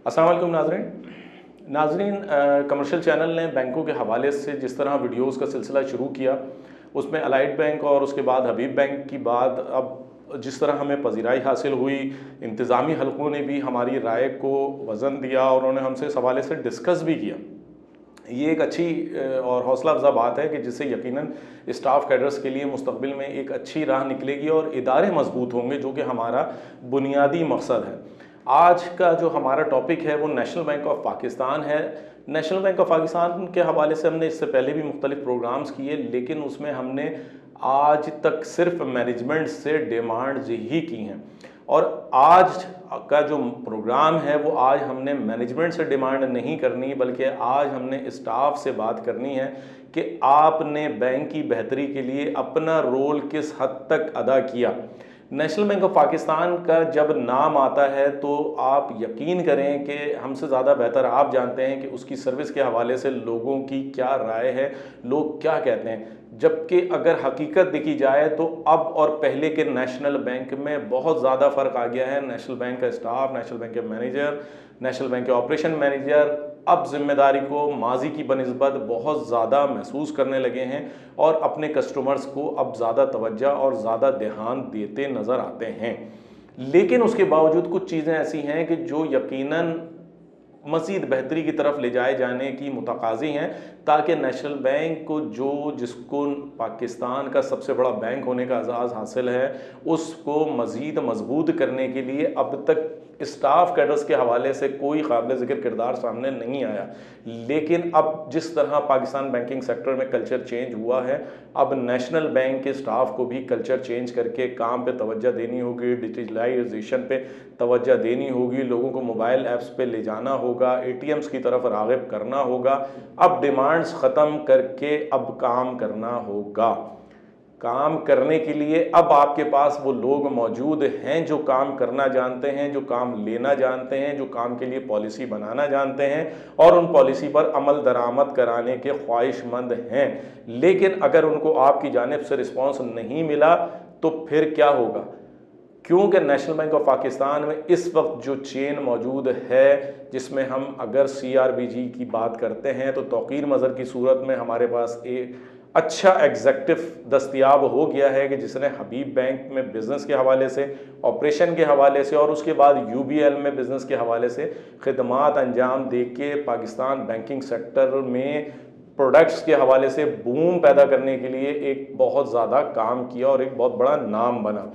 अस्सलाम वालेकुम नाज़रीन, कमर्शियल चैनल ने बैंकों के हवाले से जिस तरह वीडियोस का सिलसिला शुरू किया, उसमें अलाइड बैंक और उसके बाद हबीब बैंक की बात, अब जिस तरह हमें पजीराई हासिल हुई, इंतज़ामी हलकों ने भी हमारी राय को वज़न दिया और उन्होंने हमसे इस हवाले से डिस्कस भी किया। ये एक अच्छी और हौसला अफ़ज़ा बात है कि जिससे यकीनन स्टाफ कैडर्स के लिए मुस्तक़बिल में एक अच्छी राह निकलेगी और इदारे मजबूत होंगे, जो कि हमारा बुनियादी मकसद है। आज का जो हमारा टॉपिक है वो नेशनल बैंक ऑफ पाकिस्तान है। नेशनल बैंक ऑफ पाकिस्तान के हवाले से हमने इससे पहले भी मुख्तलिफ प्रोग्राम्स किए, लेकिन उसमें हमने आज तक सिर्फ मैनेजमेंट से डिमांड्स ही की हैं। और आज का जो प्रोग्राम है वो आज हमने मैनेजमेंट से डिमांड नहीं करनी, बल्कि आज हमने स्टाफ से बात करनी है कि आपने बैंक की बेहतरी के लिए अपना रोल किस हद तक अदा किया। नेशनल बैंक ऑफ पाकिस्तान का जब नाम आता है तो आप यकीन करें कि हमसे ज़्यादा बेहतर आप जानते हैं कि उसकी सर्विस के हवाले से लोगों की क्या राय है, लोग क्या कहते हैं। जबकि अगर हकीकत देखी जाए तो अब और पहले के नेशनल बैंक में बहुत ज़्यादा फ़र्क आ गया है। नेशनल बैंक का स्टाफ, नेशनल बैंक के मैनेजर, नेशनल बैंक के ऑपरेशन मैनेजर अब जिम्मेदारी को माजी की बनिस्बत बहुत ज़्यादा महसूस करने लगे हैं और अपने कस्टमर्स को अब ज़्यादा तवज्जो और ज़्यादा ध्यान देते नज़र आते हैं। लेकिन उसके बावजूद कुछ चीज़ें ऐसी हैं कि जो यकीनन मज़ीद बेहतरी की तरफ ले जाए जाने की मुतकाज़ी हैं, ताकि नेशनल बैंक को जिसको पाकिस्तान का सबसे बड़ा बैंक होने का एजाज़ हासिल है, उसको मज़ीद मजबूत करने के लिए अब तक स्टाफ कैडर्स के हवाले से कोई काबिल ज़िक्र किरदार सामने नहीं आया। लेकिन अब जिस तरह पाकिस्तान बैंकिंग सेक्टर में कल्चर चेंज हुआ है, अब नेशनल बैंक के स्टाफ को भी कल्चर चेंज करके काम पे तवज्जो देनी होगी, डिजिटलाइजेशन पे तवज्जो देनी होगी, लोगों को मोबाइल ऐप्स पे ले जाना होगा, एटीएम्स की तरफ राग़िब करना होगा। अब डिमांड्स ख़त्म करके अब काम करना होगा। काम करने के लिए अब आपके पास वो लोग मौजूद हैं जो काम करना जानते हैं, जो काम लेना जानते हैं, जो काम के लिए पॉलिसी बनाना जानते हैं और उन पॉलिसी पर अमल दरामद कराने के ख्वाहिशमंद हैं। लेकिन अगर उनको आपकी जानिब से रिस्पॉन्स नहीं मिला तो फिर क्या होगा? क्योंकि नेशनल बैंक ऑफ पाकिस्तान में इस वक्त जो चेन मौजूद है, जिसमें हम अगर CRBG की बात करते हैं तो तौक़ीर मज़र की सूरत में हमारे पास एक अच्छा एग्जेक्टिव दस्तयाब हो गया है कि जिसने हबीब बैंक में बिज़नेस के हवाले से, ऑपरेशन के हवाले से और उसके बाद UBL में बिज़नेस के हवाले से खिदमात अंजाम दे के पाकिस्तान बैंकिंग सेक्टर में प्रोडक्ट्स के हवाले से बूम पैदा करने के लिए एक बहुत ज़्यादा काम किया और एक बहुत बड़ा नाम बना।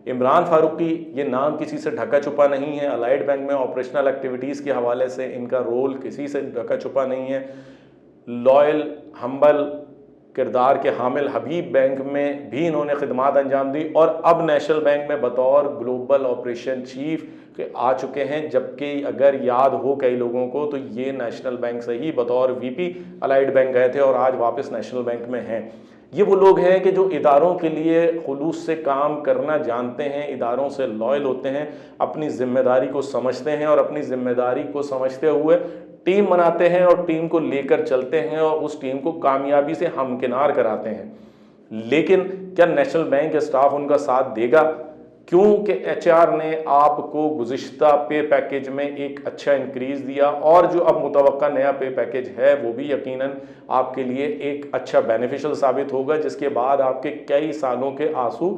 इमरान फारूकी, ये नाम किसी से ढका छुपा नहीं है। अलाइड बैंक में ऑपरेशनल एक्टिविटीज़ के हवाले से इनका रोल किसी से ढका छुपा नहीं है। लॉयल, हम्बल किरदार के हामिल हबीब बैंक में भी इन्होंने खिदमात अंजाम दी और अब नेशनल बैंक में बतौर ग्लोबल ऑपरेशन चीफ के आ चुके हैं। जबकि अगर याद हो कई लोगों को तो ये नेशनल बैंक से ही बतौर VP अलाइड बैंक गए थे और आज वापस नेशनल बैंक में हैं। ये वो लोग हैं कि जो इदारों के लिए खुलूस से काम करना जानते हैं, इदारों से लॉयल होते हैं, अपनी ज़िम्मेदारी को समझते हैं और अपनी ज़िम्मेदारी को समझते हुए टीम बनाते हैं और टीम को लेकर चलते हैं और उस टीम को कामयाबी से हमकिनार कराते हैं। लेकिन क्या नेशनल बैंक स्टाफ उनका साथ देगा? क्योंकि HR ने आपको गुज़िश्ता पे पैकेज में एक अच्छा इंक्रीज़ दिया और जो अब मुतवक्का नया पे पैकेज है वो भी यकीनन आपके लिए एक अच्छा बेनिफिशियल साबित होगा, जिसके बाद आपके कई सालों के आंसू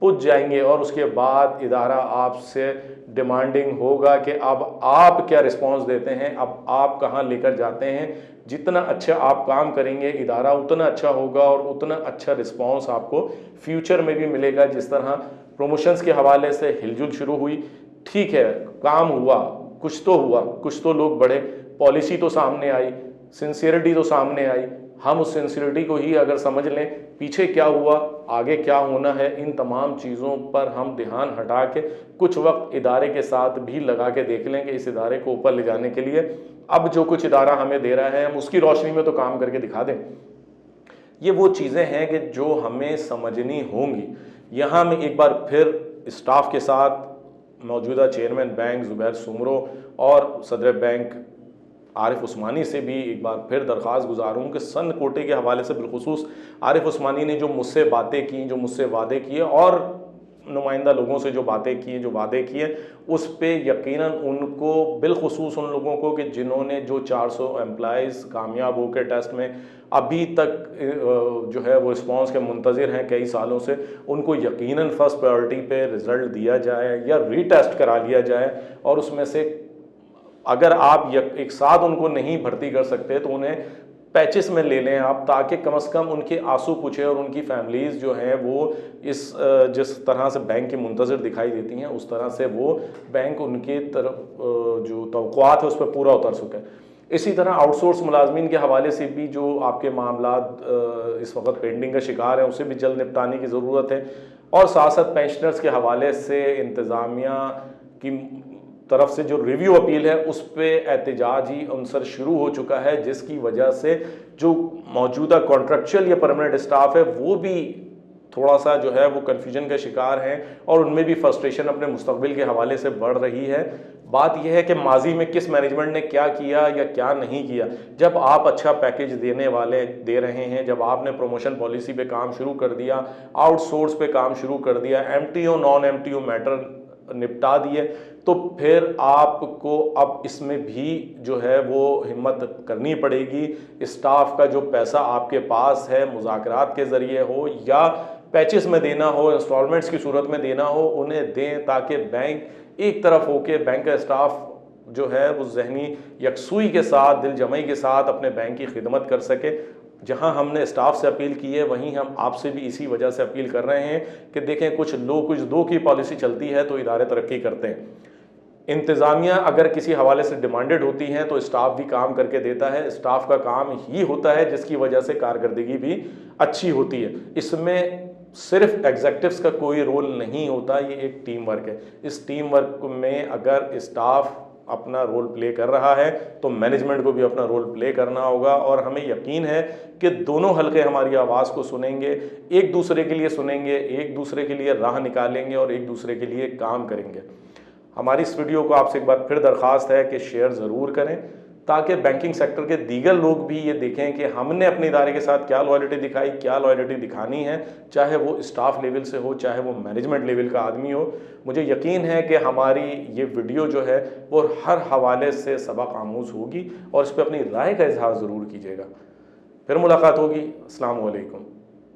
पुज जाएंगे और उसके बाद इदारा आपसे डिमांडिंग होगा कि अब आप क्या रिस्पांस देते हैं, अब आप कहां लेकर जाते हैं। जितना अच्छा आप काम करेंगे इदारा उतना अच्छा होगा और उतना अच्छा रिस्पांस आपको फ्यूचर में भी मिलेगा। जिस तरह प्रमोशंस के हवाले से हिलजुल शुरू हुई, ठीक है, काम हुआ, कुछ तो हुआ, कुछ तो लोग बढ़े, पॉलिसी तो सामने आई, सिंसियरिटी तो सामने आई। हम उस सिंसियरिटी को ही अगर समझ लें, पीछे क्या हुआ, आगे क्या होना है, इन तमाम चीज़ों पर हम ध्यान हटा के कुछ वक्त इदारे के साथ भी लगा के देख लें कि इस इदारे को ऊपर ले जाने के लिए अब जो कुछ इदारा हमें दे रहा है हम उसकी रोशनी में तो काम करके दिखा दें। ये वो चीज़ें हैं कि जो हमें समझनी होंगी। यहाँ मैं एक बार फिर स्टाफ के साथ मौजूदा चेयरमैन बैंक ज़ुबैर सुमरो और सदर बैंक आरिफ उस्मानी से भी एक बार फिर दरख्वास्त गुजार हूँ कि सन कोटे के हवाले से बिलखुसूस आरिफ उस्मानी ने जो मुझसे बातें की, जो मुझसे वादे किए और नुमाइंदा लोगों से जो बातें की हैं, जो वादे किए, उस पे यकीनन उनको, बिलखुसूस उन लोगों को कि जिन्होंने जो 400 एम्प्लॉइज़ कामयाब होकर टेस्ट में अभी तक जो है वो रिस्पॉन्स के मुंतज़िर हैं कई सालों से, उनको यकीनन फर्स्ट प्रायोरिटी पे रिज़ल्ट दिया जाए या रीटेस्ट करा लिया जाए। और उसमें से अगर आप एक साथ उनको नहीं भर्ती कर सकते तो उन्हें पैचेस में ले लें आप, ताकि कम से कम उनके आंसू पूछे और उनकी फैमिलीज़ जो हैं वो इस जिस तरह से बैंक की मुंतज़िर दिखाई देती हैं उस तरह से वो बैंक उनकी तरफ जो तवक्कुआत है उस पर पूरा उतर सके। इसी तरह आउटसोर्स मुलाजमीन के हवाले से भी जो आपके मामलात इस वक्त पेंडिंग का शिकार हैं उसे भी जल्द निपटाने की ज़रूरत है। और साथ साथ पेंशनर्स के हवाले से इंतज़ामिया की तरफ से जो रिव्यू अपील है उस पे एहतजाजी अंसर शुरू हो चुका है, जिसकी वजह से जो मौजूदा कॉन्ट्रेक्चुअल या परमानेंट स्टाफ है वो भी थोड़ा सा जो है वो कन्फ्यूजन का शिकार हैं और उनमें भी फ्रस्ट्रेशन अपने मुस्तकबिल के हवाले से बढ़ रही है। बात यह है कि माजी में किस मैनेजमेंट ने क्या किया या क्या नहीं किया। जब आप अच्छा पैकेज दे रहे हैं, जब आपने प्रमोशन पॉलिसी पे काम शुरू कर दिया, आउटसोर्स पे काम शुरू कर दिया, एमटीओ नॉन एमटीओ मैटर निपटा दिए, तो फिर आपको अब इसमें भी जो है वो हिम्मत करनी पड़ेगी। स्टाफ का जो पैसा आपके पास है, मुज़ाकरात के ज़रिए हो या पैचेस में देना हो, इंस्टॉलमेंट्स की सूरत में देना हो, उन्हें दें, ताकि बैंक एक तरफ होके बैंक का स्टाफ जो है वो ज़हनी यकसुई के साथ, दिल जमई के साथ अपने बैंक की खिदमत कर सके। जहां हमने स्टाफ से अपील की है वहीं हम आपसे भी इसी वजह से अपील कर रहे हैं कि देखें, कुछ लो कुछ दो की पॉलिसी चलती है तो इदारे तरक्की करते हैं। इंतज़ामिया अगर किसी हवाले से डिमांडेड होती हैं तो स्टाफ भी काम करके देता है। स्टाफ का काम ही होता है जिसकी वजह से कारकर्दगी भी अच्छी होती है। इसमें सिर्फ एग्जेक्टिव्स का कोई रोल नहीं होता, ये एक टीम वर्क है। इस टीम वर्क में अगर स्टाफ अपना रोल प्ले कर रहा है तो मैनेजमेंट को भी अपना रोल प्ले करना होगा। और हमें यकीन है कि दोनों हलके हमारी आवाज़ को सुनेंगे, एक दूसरे के लिए सुनेंगे, एक दूसरे के लिए राह निकालेंगे और एक दूसरे के लिए काम करेंगे। हमारी इस वीडियो को आपसे एक बार फिर दरख्वास्त है कि शेयर ज़रूर करें, ताकि बैंकिंग सेक्टर के दीगर लोग भी ये देखें कि हमने अपने इदारे के साथ क्या लॉयल्टी दिखाई, क्या लॉयल्टी दिखानी है, चाहे वो स्टाफ लेवल से हो, चाहे वो मैनेजमेंट लेवल का आदमी हो। मुझे यकीन है कि हमारी ये वीडियो जो है वो हर हवाले से सबक आमूज़ होगी और इस पर अपनी राय का इजहार ज़रूर कीजिएगा। फिर मुलाकात होगी। अस्सलाम वालेकुम।